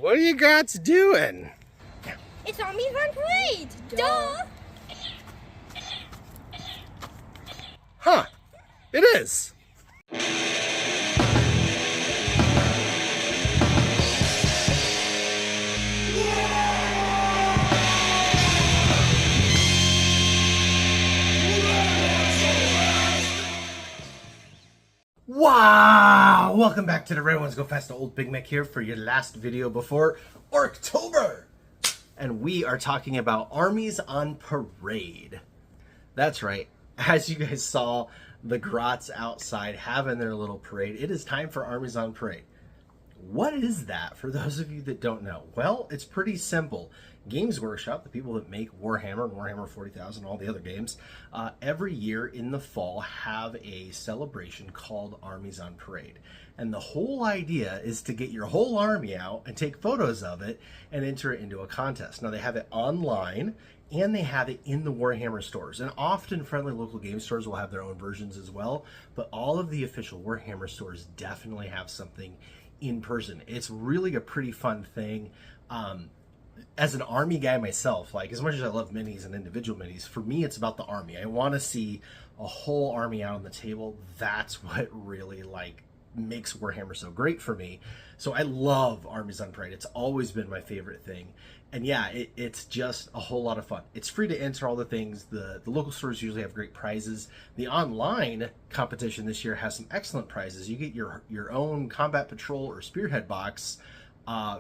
What are you gots doing? It's Armies on Parade! Duh! Huh, it is. Wow! Welcome back to the Red Ones Go Fast. Old Big Mek here for your last video before October. And we are talking about Armies on Parade. That's right. As you guys saw, the Grots outside having their little parade. It is time for Armies on Parade. What is that, for those of you that don't know? Well, it's pretty simple. Games Workshop, the people that make Warhammer and Warhammer 40,000 and all the other games, every year in the fall have a celebration called Armies on Parade. And the whole idea is to get your whole army out and take photos of it and enter it into a contest. Now, they have it online and they have it in the Warhammer stores. And often friendly local game stores will have their own versions as well. But all of the official Warhammer stores definitely have something in person. It's really a pretty fun thing. As an army guy myself, like, as much as I love minis and individual minis, for me it's about the army. I want to see a whole army out on the table. That's what really like makes Warhammer so great for me. So I love Armies on Parade. It's always been my favorite thing. And yeah, it's just a whole lot of fun. It's free to enter all the things. The local stores usually have great prizes. The online competition this year has some excellent prizes. You get your own combat patrol or spearhead box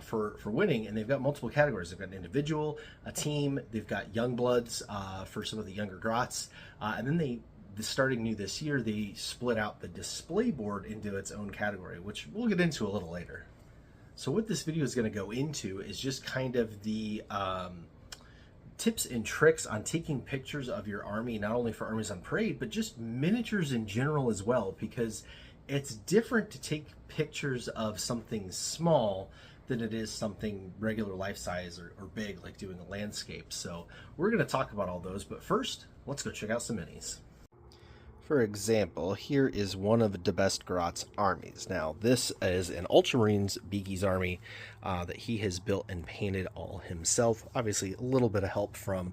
for winning, and they've got multiple categories. They've got an individual, a team, they've got young bloods for some of the younger grots, and then starting new this year, they split out the display board into its own category, which we'll get into a little later. So what this video is going to go into is just kind of the tips and tricks on taking pictures of your army, not only for Armies on Parade, but just miniatures in general as well, because it's different to take pictures of something small than it is something regular life size or big, like doing a landscape. So we're going to talk about all those, but first, let's go check out some minis. For example, here is one of the best Grot's armies. Now, this is an Ultramarines Beaky's army that he has built and painted all himself. Obviously, a little bit of help from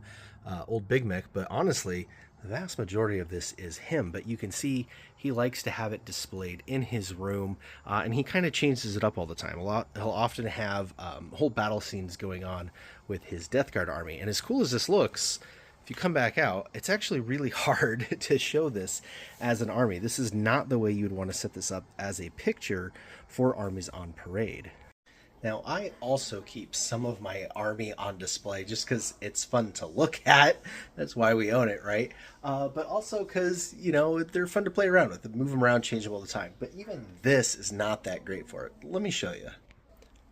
old Big Mek, but honestly, the vast majority of this is him. But you can see he likes to have it displayed in his room, and he kind of changes it up all the time. He'll often have whole battle scenes going on with his Death Guard army. And as cool as this looks, if you come back out, it's actually really hard to show this as an army. This is not the way you would want to set this up as a picture for Armies on Parade. Now, I also keep some of my army on display just because it's fun to look at. That's why we own it, right? But also because, you know, they're fun to play around with. Move them around, change them all the time. But even this is not that great for it. Let me show you.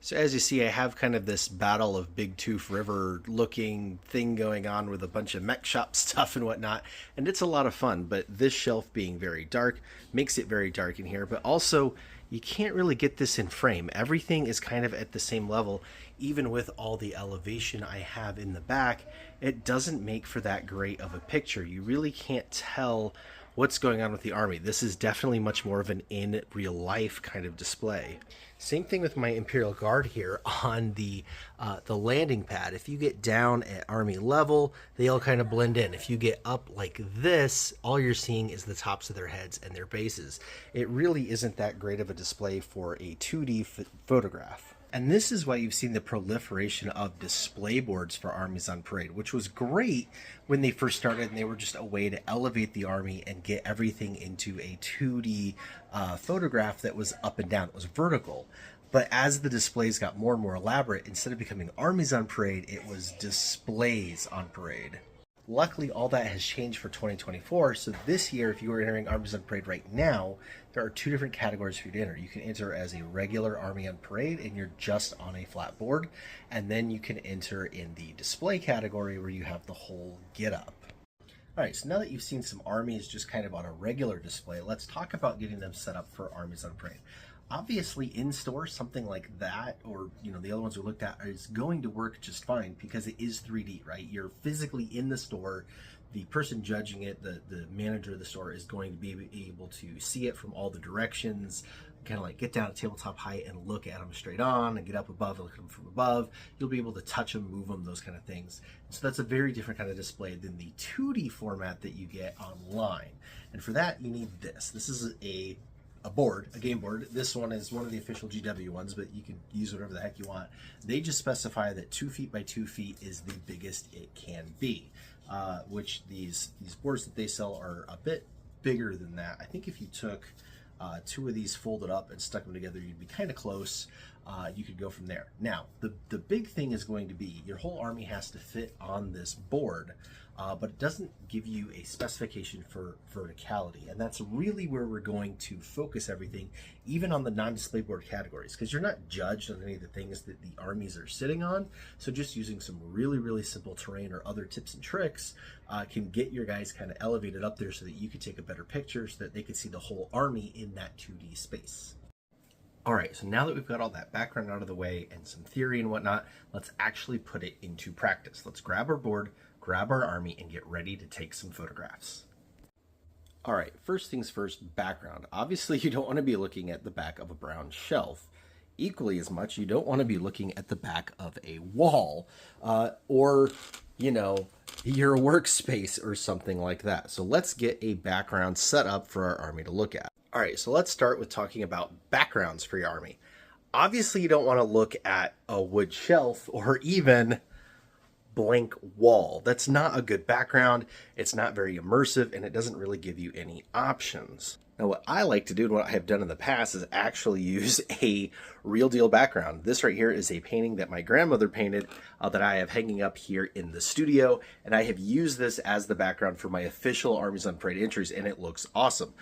So as you see, I have kind of this Battle of Big Tooth River looking thing going on with a bunch of mech shop stuff and whatnot. And it's a lot of fun, but this shelf being very dark makes it very dark in here. But also, you can't really get this in frame. Everything is kind of at the same level. Even with all the elevation I have in the back, it doesn't make for that great of a picture. You really can't tell what's going on with the army. This is definitely much more of an in real life kind of display. Same thing with my Imperial Guard here on the landing pad. If you get down at army level, they all kind of blend in. If you get up like this, all you're seeing is the tops of their heads and their bases. It really isn't that great of a display for a 2D photograph. And this is why you've seen the proliferation of display boards for Armies on Parade, which was great when they first started, and they were just a way to elevate the army and get everything into a 2D photograph that was up and down. It was vertical. But as the displays got more and more elaborate, instead of becoming Armies on Parade, it was displays on parade. Luckily, all that has changed for 2024, so this year, if you are entering Armies on Parade right now, there are two different categories for you to enter. You can enter as a regular Army on Parade, and you're just on a flat board, and then you can enter in the display category where you have the whole get-up. Alright, so now that you've seen some armies just kind of on a regular display, let's talk about getting them set up for Armies on Parade. Obviously, in-store, something like that, or the other ones we looked at, is going to work just fine because it is 3D, right? You're physically in the store the person judging it, the manager of the store, is going to be able to see it from all the directions, kind of like get down at tabletop height and look at them straight on, and get up above and look at them from above. You'll be able to touch them, move them, those kind of things. And so that's a very different kind of display than the 2D format that you get online. And for that, you need this. This is a board, a game board. This one is one of the official GW ones, but you can use whatever the heck you want. They just specify that 2 feet by 2 feet is the biggest it can be, which these boards that they sell are a bit bigger than that. I think if you took 2 of these folded up and stuck them together, you'd be kind of close. You could go from there. Now, the big thing is going to be your whole army has to fit on this board, but it doesn't give you a specification for verticality. And that's really where we're going to focus everything, even on the non-display board categories, because you're not judged on any of the things that the armies are sitting on. So just using some really, really simple terrain or other tips and tricks can get your guys kind of elevated up there so that you could take a better picture, so that they could see the whole army in that 2D space. All right, so now that we've got all that background out of the way and some theory and whatnot, let's actually put it into practice. Let's grab our board, grab our army, and get ready to take some photographs. All right, first things first, background. Obviously, you don't want to be looking at the back of a brown shelf. Equally as much, you don't want to be looking at the back of a wall or, you know, your workspace or something like that. So let's get a background set up for our army to look at. All right, so let's start with talking about backgrounds for your army. Obviously, you don't want to look at a wood shelf or even blank wall. That's not a good background. It's not very immersive, and it doesn't really give you any options. Now, what I like to do and what I have done in the past is actually use a real deal background. This right here is a painting that my grandmother painted that I have hanging up here in the studio, and I have used this as the background for my official Armies on Parade entries, and it looks awesome.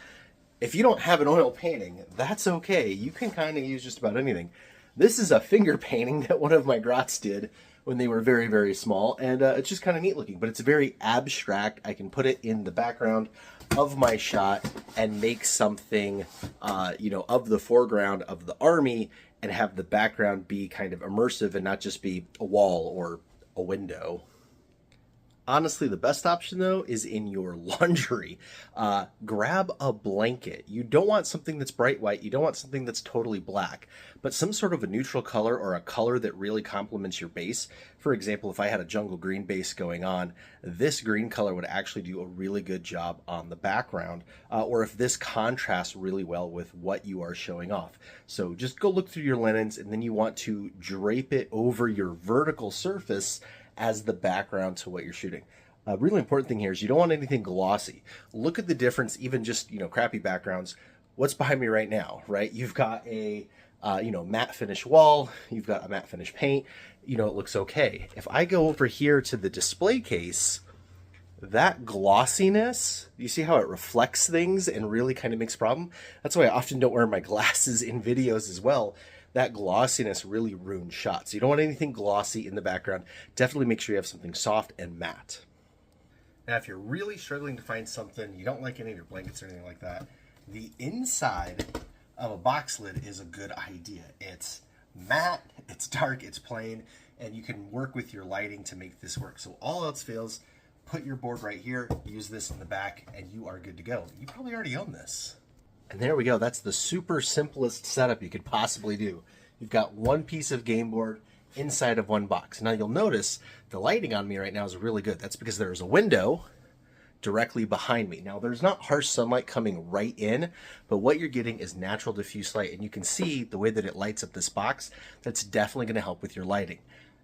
If you don't have an oil painting, that's okay. You can kind of use just about anything. This is a finger painting that one of my grots did when they were very, very small, and it's just kind of neat looking, but it's very abstract. I can put it in the background of my shot and make something, you know, of the foreground of the army, and have the background be kind of immersive and not just be a wall or a window. Honestly, the best option, though, is in your laundry. Grab a blanket. You don't want something that's bright white. You don't want something that's totally black, but some sort of a neutral color or a color that really complements your base. For example, if I had a jungle green base going on, this green color would actually do a really good job on the background, or if this contrasts really well with what you are showing off. So just go look through your linens, and then you want to drape it over your vertical surface as the background to what you're shooting. A really important thing here is you don't want anything glossy. Look at the difference, even just, you know, crappy backgrounds. What's behind me right now, right? You've got a, you know, matte finish wall. You've got a matte finish paint. You know, it looks okay. If I go over here to the display case, that glossiness, you see how it reflects things and really kind of makes a problem? That's why I often don't wear my glasses in videos as well. That glossiness really ruins shots. You don't want anything glossy in the background. Definitely make sure you have something soft and matte. Now, if you're really struggling to find something, you don't like any of your blankets or anything like that, the inside of a box lid is a good idea. It's matte, it's dark, it's plain, and you can work with your lighting to make this work. So all else fails, put your board right here, use this in the back, and you are good to go. You probably already own this. And there we go. That's the super simplest setup you could possibly do. You've got one piece of game board inside of one box. Now you'll notice the lighting on me right now is really good. That's because there's a window directly behind me. Now there's not harsh sunlight coming right in, but what you're getting is natural diffuse light, and you can see the way that it lights up this box. That's definitely going to help with your lighting.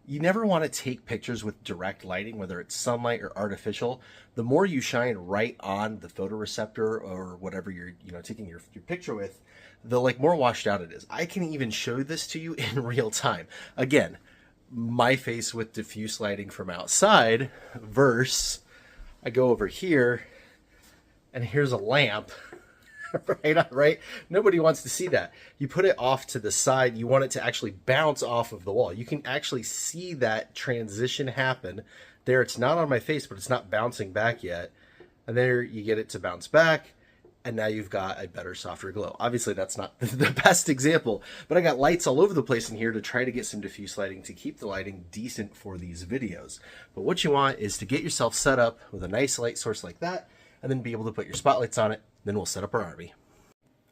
You never want to take pictures with direct lighting, whether it's sunlight or artificial. The more you shine right on the photoreceptor or whatever you're, you know, taking your picture with, the more washed out it is. I can even show this to you in real time. Again, my face with diffuse lighting from outside versus I go over here and here's a lamp. Right? Nobody wants to see that. You put it off to the side. You want it to actually bounce off of the wall. You can actually see that transition happen. There, it's not on my face, but it's not bouncing back yet. And there you get it to bounce back. and now you've got a better, softer glow. Obviously, that's not the best example, but I got lights all over the place in here to try to get some diffuse lighting to keep the lighting decent for these videos. But what you want is to get yourself set up with a nice light source like that, and then be able to put your spotlights on it. Then we'll set up our army.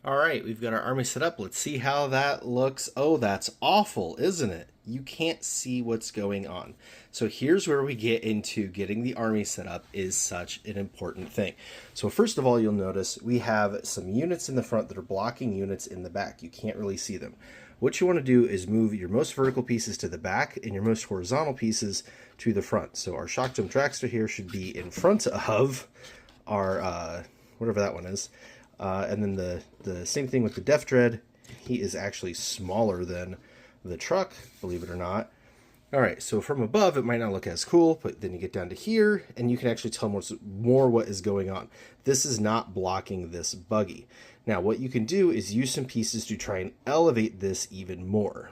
All right, we've got our army set up. Let's see how that looks. Oh, that's awful, isn't it? You can't see what's going on. So here's where we get into getting the army set up is such an important thing. So first of all, you'll notice we have some units in the front that are blocking units in the back. You can't really see them. What you want to do is move your most vertical pieces to the back and your most horizontal pieces to the front. So our shock dome trackster here should be in front of our, whatever that one is. And then the same thing with the Def Dread. He is actually smaller than the truck, believe it or not. All right, so from above, it might not look as cool, but then you get down to here, and you can actually tell more what is going on. This is not blocking this buggy. Now, what you can do is use some pieces to try and elevate this even more.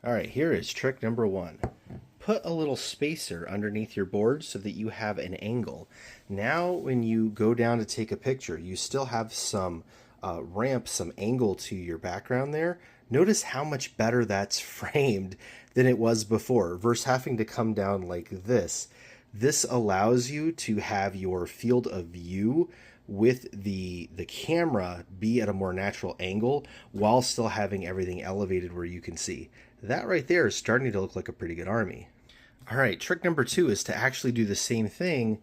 All right, here is trick number 1. Put a little spacer underneath your board so that you have an angle. Now, when you go down to take a picture, you still have some ramp, some angle to your background there. Notice how much better that's framed than it was before versus having to come down like this. This allows you to have your field of view with the camera be at a more natural angle while still having everything elevated where you can see. That right there is starting to look like a pretty good army. All right, trick number 2 is to actually do the same thing,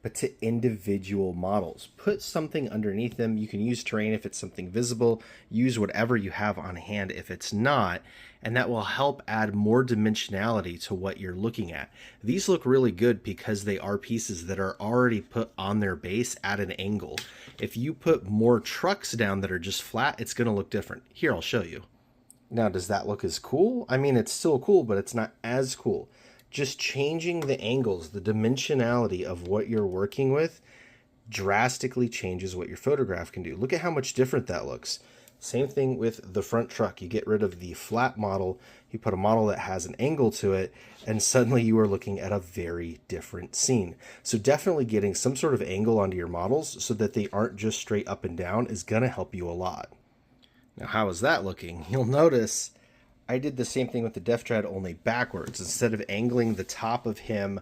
but to individual models. Put something underneath them. You can use terrain if it's something visible. Use whatever you have on hand if it's not, and that will help add more dimensionality to what you're looking at. These look really good because they are pieces that are already put on their base at an angle. If you put more trucks down that are just flat, it's going to look different. Here, I'll show you. Now, does that look as cool? I mean, it's still cool, but it's not as cool. Just changing the angles, the dimensionality of what you're working with drastically changes what your photograph can do. Look at how much different that looks. Same thing with the front truck. You get rid of the flat model, you put a model that has an angle to it, and suddenly you are looking at a very different scene. So definitely getting some sort of angle onto your models so that they aren't just straight up and down is going to help you a lot. Now, how is that looking? You'll notice I did the same thing with the Def Dread, only backwards. Instead of angling the top of him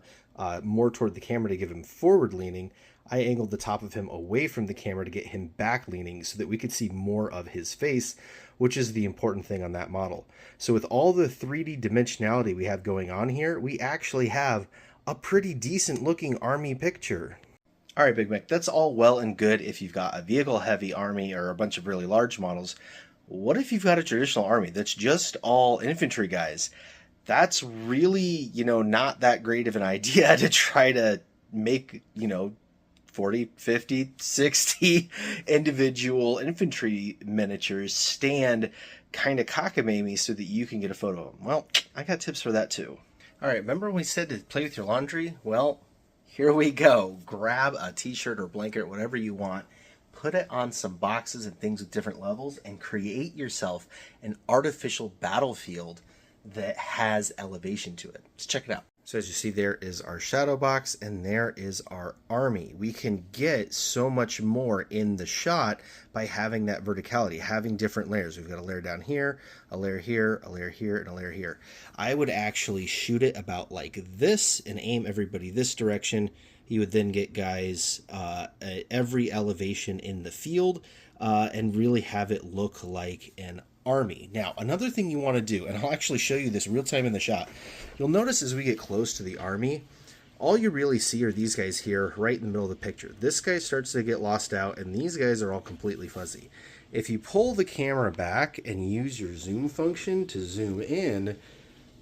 more toward the camera to give him forward leaning, I angled the top of him away from the camera to get him back leaning so that we could see more of his face, which is the important thing on that model. So with all the 3D dimensionality we have going on here, we actually have a pretty decent looking army picture. All right, Big Mek, that's all well and good if you've got a vehicle heavy army or a bunch of really large models. What if you've got a traditional army that's just all infantry guys? That's really, not that great of an idea to try to make, 40, 50, 60 individual infantry miniatures stand kind of cockamamie so that you can get a photo of them. Well, I got tips for that too. All right, remember when we said to play with your laundry? Well, here we go. Grab a t-shirt or blanket, whatever you want. Put it on some boxes and things with different levels and create yourself an artificial battlefield that has elevation to it. Let's check it out. So as you see, there is our shadow box and there is our army. We can get so much more in the shot by having that verticality, having different layers. We've got a layer down here, a layer here, a layer here, and a layer here. I would actually shoot it about like this and aim everybody this direction. You would then get guys at every elevation in the field and really have it look like an army. Now, another thing you want to do, and I'll actually show you this real time in the shot, you'll notice as we get close to the army, all you really see are these guys here right in the middle of the picture. This guy starts to get lost out, and these guys are all completely fuzzy. If you pull the camera back and use your zoom function to zoom in,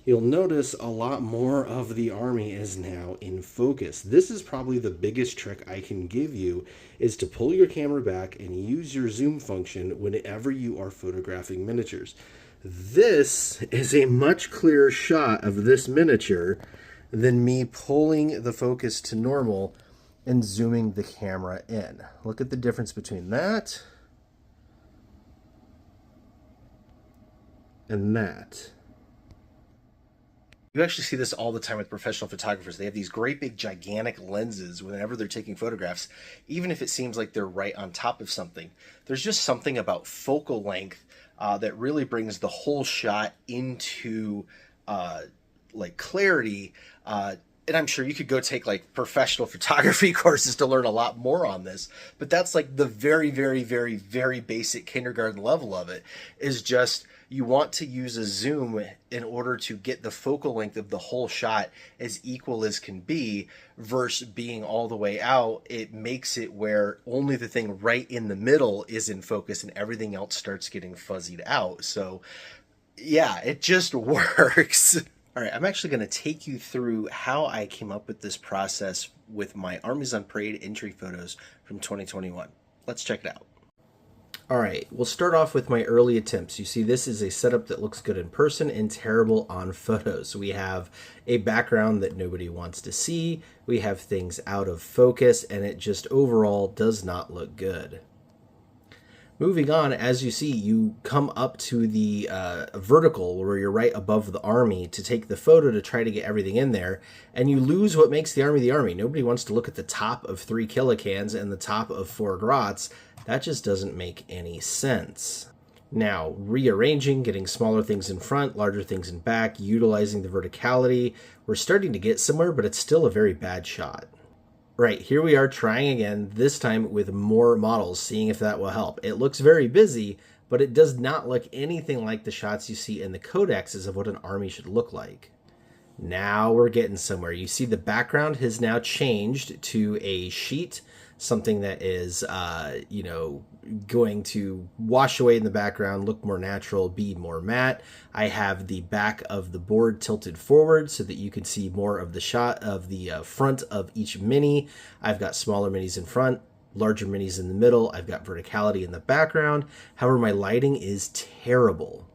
you'll notice a lot more of the army is now in focus. This is probably the biggest trick I can give you, is to pull your camera back and use your zoom function whenever you are photographing miniatures. This is a much clearer shot of this miniature than me pulling the focus to normal and zooming the camera in. Look at the difference between that and that. You actually see this all the time with professional photographers. They have these great big gigantic lenses whenever they're taking photographs, even if it seems like they're right on top of something. There's just something about focal length that really brings the whole shot into like clarity. And I'm sure you could go take like professional photography courses to learn a lot more on this, but that's like the very, very, very, very basic kindergarten level of it, is just you want to use a zoom in order to get the focal length of the whole shot as equal as can be, versus being all the way out. It makes it where only the thing right in the middle is in focus and everything else starts getting fuzzied out. So yeah, it just works. All right, I'm actually going to take you through how I came up with this process with my Armies on Parade entry photos from 2021. Let's check it out. All right, we'll start off with my early attempts. You see, this is a setup that looks good in person and terrible on photos. We have a background that nobody wants to see. We have things out of focus, and it just overall does not look good. Moving on, as you see, you come up to the vertical where you're right above the army to take the photo to try to get everything in there, and you lose what makes the army the army. Nobody wants to look at the top of 3 kilocans and the top of 4 grots. That just doesn't make any sense. Now, rearranging, getting smaller things in front, larger things in back, utilizing the verticality. We're starting to get somewhere, but it's still a very bad shot. Right, here we are trying again, this time with more models, seeing if that will help. It looks very busy, but it does not look anything like the shots you see in the codexes of what an army should look like. Now we're getting somewhere. You see the background has now changed to a sheet, something that is, going to wash away in the background, look more natural, be more matte. I have the back of the board tilted forward so that you can see more of the shot of the front of each mini. I've got smaller minis in front, larger minis in the middle. I've got verticality in the background. However, my lighting is terrible.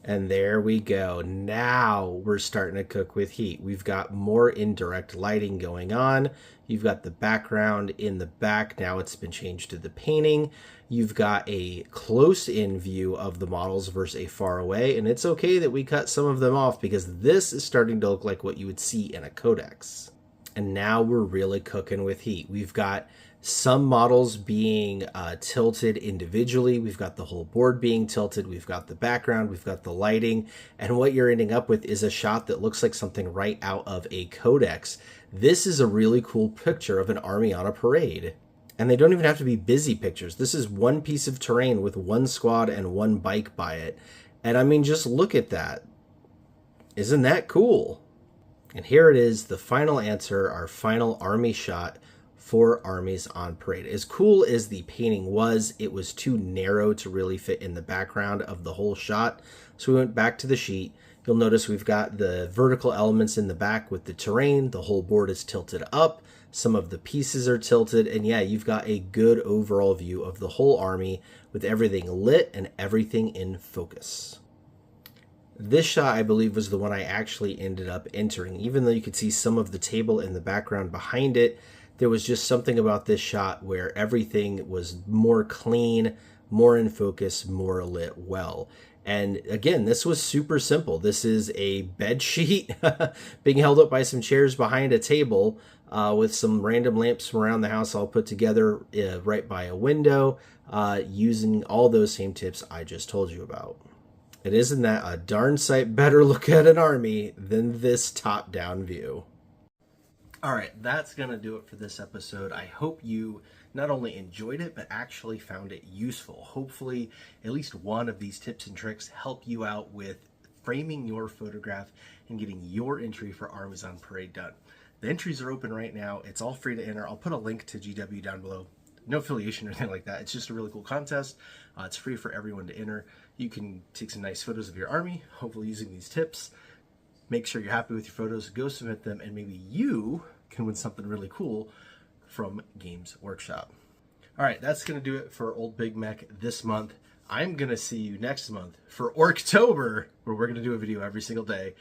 And there we go. Now we're starting to cook with heat. We've got more indirect lighting going on. You've got the background in the back. Now it's been changed to the painting. You've got a close-in view of the models versus a far away. And it's okay that we cut some of them off because this is starting to look like what you would see in a codex. And now we're really cooking with heat. We've got some models being tilted individually. We've got the whole board being tilted. We've got the background. We've got the lighting. And what you're ending up with is a shot that looks like something right out of a codex. This is a really cool picture of an army on a parade. And they don't even have to be busy pictures. This is one piece of terrain with one squad and one bike by it. And I mean, just look at that. Isn't that cool? And here it is, the final answer, our final army shot for Armies on Parade. As cool as the painting was, it was too narrow to really fit in the background of the whole shot. So we went back to the sheet. You'll notice we've got the vertical elements in the back with the terrain. The whole board is tilted up. Some of the pieces are tilted. And yeah, you've got a good overall view of the whole army with everything lit and everything in focus. This shot, I believe, was the one I actually ended up entering. Even though you could see some of the table in the background behind it, there was just something about this shot where everything was more clean, more in focus, more lit well. And again, this was super simple. This is a bed sheet being held up by some chairs behind a table with some random lamps from around the house all put together right by a window using all those same tips I just told you about. And isn't that a darn sight better look at an army than this top-down view? All right, that's going to do it for this episode. I hope you not only enjoyed it, but actually found it useful. Hopefully, at least one of these tips and tricks help you out with framing your photograph and getting your entry for Armies on Parade done. The entries are open right now. It's all free to enter. I'll put a link to GW down below. No affiliation or anything like that. It's just a really cool contest. It's free for everyone to enter. You can take some nice photos of your army, hopefully using these tips. Make sure you're happy with your photos, go submit them, and maybe you can win something really cool from Games Workshop. All right, that's going to do it for Old Big Mek this month. I'm going to see you next month for Orktober, where we're going to do a video every single day.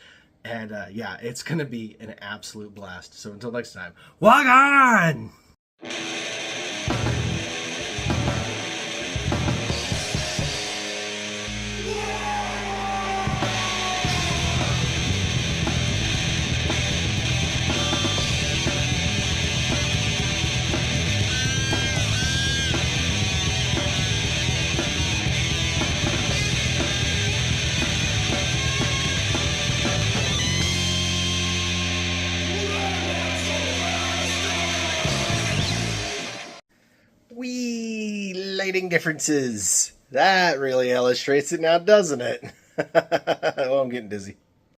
And yeah, it's going to be an absolute blast. So until next time, walk on! lighting differences. That really illustrates it now, doesn't it? Oh, I'm getting dizzy.